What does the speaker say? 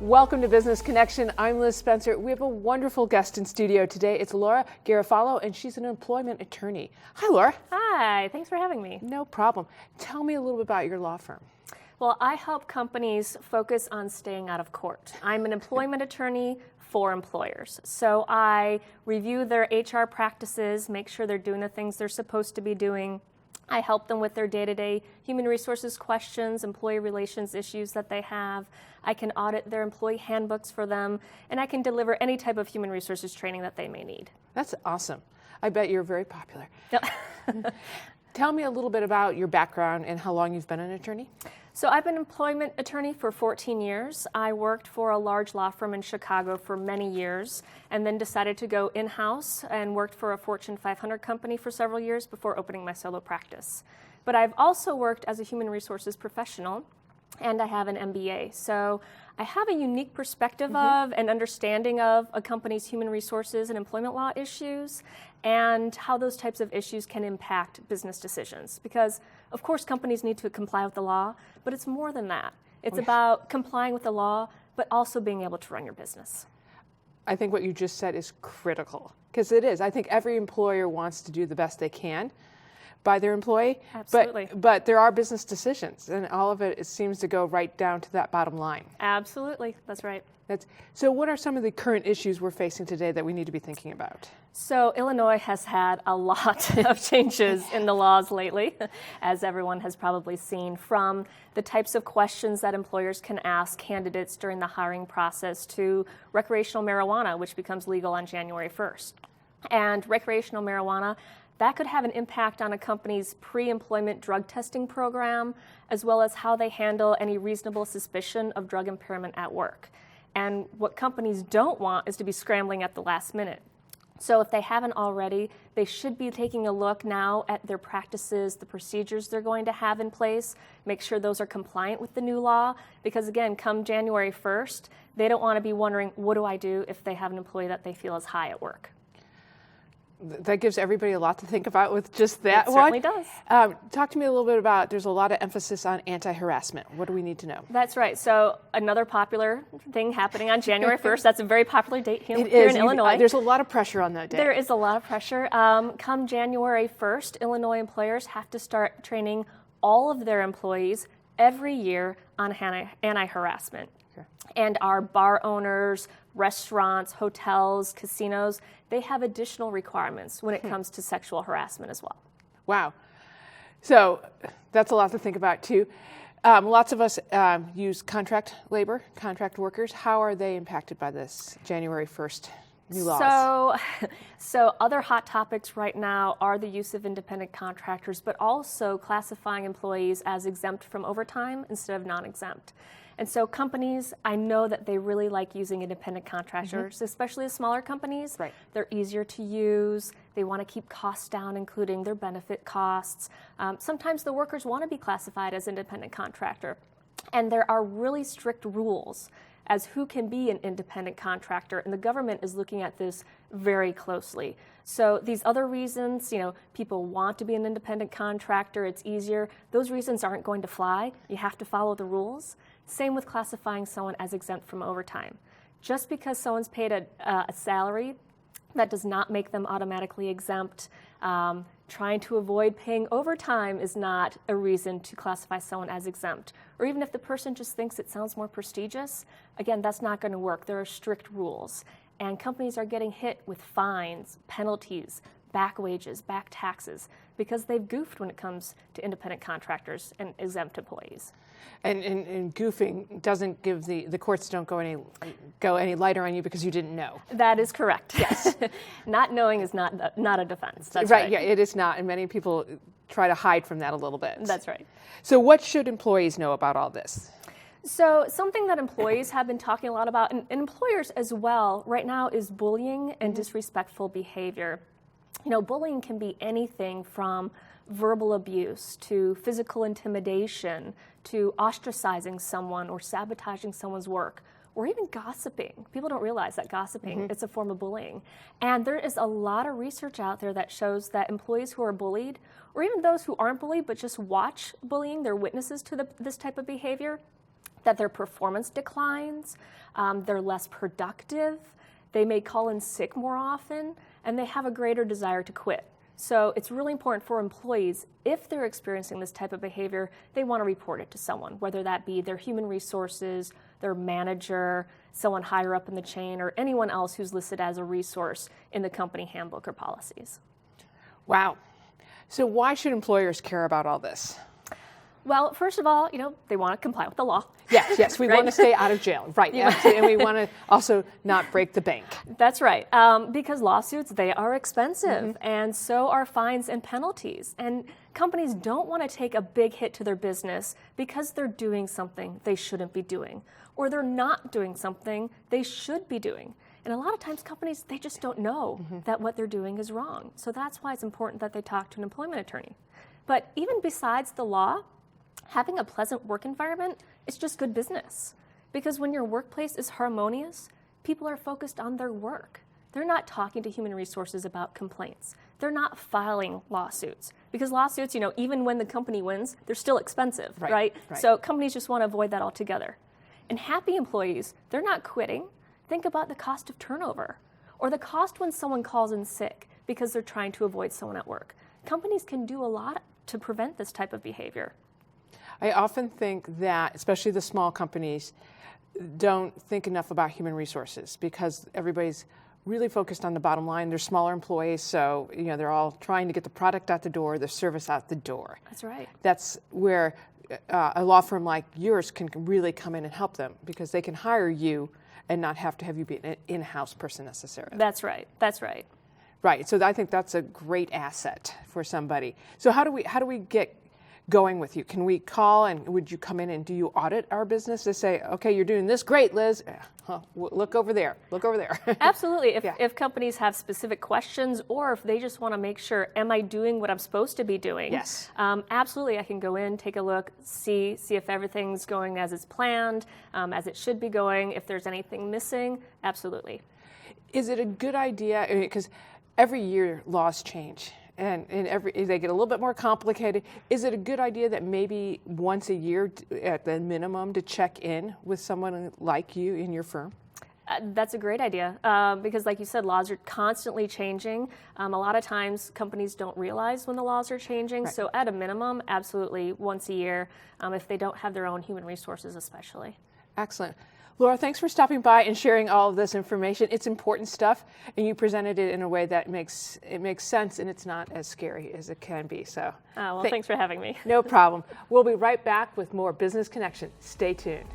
Welcome to Business Connection. I'm Liz Spencer. We have a wonderful guest in studio today. It's Laura Garofalo, and she's an employment attorney. Hi, Laura. Hi, thanks for having me. No problem. Tell me a little bit about your law firm. Well, I help companies focus on staying out of court. I'm an employment attorney for employers. So I review their HR practices, make sure they're doing the things they're supposed to be doing. I help them with their day-to-day human resources questions, employee relations issues that they have. I can audit their employee handbooks for them, and I can deliver any type of human resources training that they may need. That's awesome. I bet you're very popular. Tell me a little bit about your background and how long you've been an attorney. So I've been an employment attorney for 14 years. I worked for a large law firm in Chicago for many years and then decided to go in-house and worked for a Fortune 500 company for several years before opening my solo practice. But I've also worked as a human resources professional, and I have an MBA. So I have a unique perspective of and understanding of a company's human resources and employment law issues and how those types of issues can impact business decisions. Because, of course, companies need to comply with the law, but it's more than that. It's about complying with the law, but also being able to run your business. I think what you just said is critical, because it is. I think every employer wants to do the best they can by their employee. Absolutely. But there are business decisions, and all of it seems to go right down to that bottom line. Absolutely, that's right. So what are some of the current issues we're facing today that we need to be thinking about? So Illinois has had a lot of changes in the laws lately, as everyone has probably seen, from the types of questions that employers can ask candidates during the hiring process to recreational marijuana, which becomes legal on January 1st. And recreational marijuana, that could have an impact on a company's pre-employment drug testing program, as well as how they handle any reasonable suspicion of drug impairment at work. And what companies don't want is to be scrambling at the last minute. So if they haven't already, they should be taking a look now at their practices, the procedures they're going to have in place, make sure those are compliant with the new law, because again, come January 1st, they don't want to be wondering, what do I do if they have an employee that they feel is high at work? That gives everybody a lot to think about with just that one. It certainly does. Talk to me a little bit about, there's a lot of emphasis on anti-harassment. What do we need to know? That's right. So another popular thing happening on January 1st, that's a very popular date here in Illinois. There's a lot of pressure on that day. There is a lot of pressure. Come January 1st, Illinois employers have to start training all of their employees every year on anti-harassment. Okay. And our bar owners, restaurants, hotels, casinos, they have additional requirements when it comes to sexual harassment as well. Wow. So that's a lot to think about too. Lots of us use contract labor, contract workers. How are they impacted by this January 1st new laws? So other hot topics right now are the use of independent contractors, but also classifying employees as exempt from overtime instead of non-exempt. And so companies, I know that they really like using independent contractors, especially the smaller companies. Right. They're easier to use. They want to keep costs down, including their benefit costs. Sometimes the workers want to be classified as independent contractor. And there are really strict rules as who can be an independent contractor, and the government is looking at this very closely. So these other reasons, people want to be an independent contractor, it's easier, those reasons aren't going to fly. You have to follow the rules. Same with classifying someone as exempt from overtime. Just because someone's paid a salary, that does not make them automatically exempt. Trying to avoid paying overtime is not a reason to classify someone as exempt. Or even if the person just thinks it sounds more prestigious, again, that's not going to work. There are strict rules. And companies are getting hit with fines, penalties, back wages, back taxes, because they've goofed when it comes to independent contractors and exempt employees. And goofing doesn't give the courts don't go any lighter on you because you didn't know. That is correct. Yes, not knowing is not a defense. That's right. Yeah, it is not, and many people try to hide from that a little bit. That's right. So, what should employees know about all this? So something that employees have been talking a lot about, and employers as well, right now is bullying and disrespectful behavior. Bullying can be anything from verbal abuse to physical intimidation to ostracizing someone or sabotaging someone's work or even gossiping. People don't realize that gossiping is a form of bullying. And there is a lot of research out there that shows that employees who are bullied, or even those who aren't bullied but just watch bullying, they're witnesses to this type of behavior, that their performance declines, they're less productive, they may call in sick more often, and they have a greater desire to quit. So it's really important for employees, if they're experiencing this type of behavior, they want to report it to someone, whether that be their human resources, their manager, someone higher up in the chain, or anyone else who's listed as a resource in the company handbook or policies. Wow. So why should employers care about all this? Well, first of all, they want to comply with the law. Yes, we Right? want to stay out of jail, right? Absolutely. And we want to also not break the bank. That's right, because lawsuits, they are expensive, and so are fines and penalties. And companies don't want to take a big hit to their business because they're doing something they shouldn't be doing, or they're not doing something they should be doing. And a lot of times companies, they just don't know that what they're doing is wrong. So that's why it's important that they talk to an employment attorney. But even besides the law, having a pleasant work environment is just good business. Because when your workplace is harmonious, people are focused on their work. They're not talking to human resources about complaints. They're not filing lawsuits. Because lawsuits, even when the company wins, they're still expensive, right? So companies just want to avoid that altogether. And happy employees, they're not quitting. Think about the cost of turnover, or the cost when someone calls in sick because they're trying to avoid someone at work. Companies can do a lot to prevent this type of behavior. I often think that, especially the small companies, don't think enough about human resources because everybody's really focused on the bottom line. They're smaller employees, so they're all trying to get the product out the door, the service out the door. That's right. That's where a law firm like yours can really come in and help them because they can hire you and not have to have you be an in-house person necessarily. That's right. That's right. Right. So I think that's a great asset for somebody. So how do we get going with you? Can we call and would you come in and do you audit our business to say, okay, you're doing this great, Liz. Look over there. Look over there. Absolutely. If companies have specific questions or if they just want to make sure, am I doing what I'm supposed to be doing? Yes. Absolutely. I can go in, take a look, see if everything's going as it's planned, as it should be going. If there's anything missing, absolutely. Is it a good idea? Because every year laws change. And they get a little bit more complicated. Is it a good idea that maybe once a year at the minimum to check in with someone like you in your firm? That's a great idea because like you said, laws are constantly changing. A lot of times companies don't realize when the laws are changing. Right. So at a minimum, absolutely once a year if they don't have their own human resources especially. Excellent. Laura, thanks for stopping by and sharing all of this information. It's important stuff, and you presented it in a way that makes sense, and it's not as scary as it can be. So, thanks for having me. No problem. We'll be right back with more Business Connection. Stay tuned.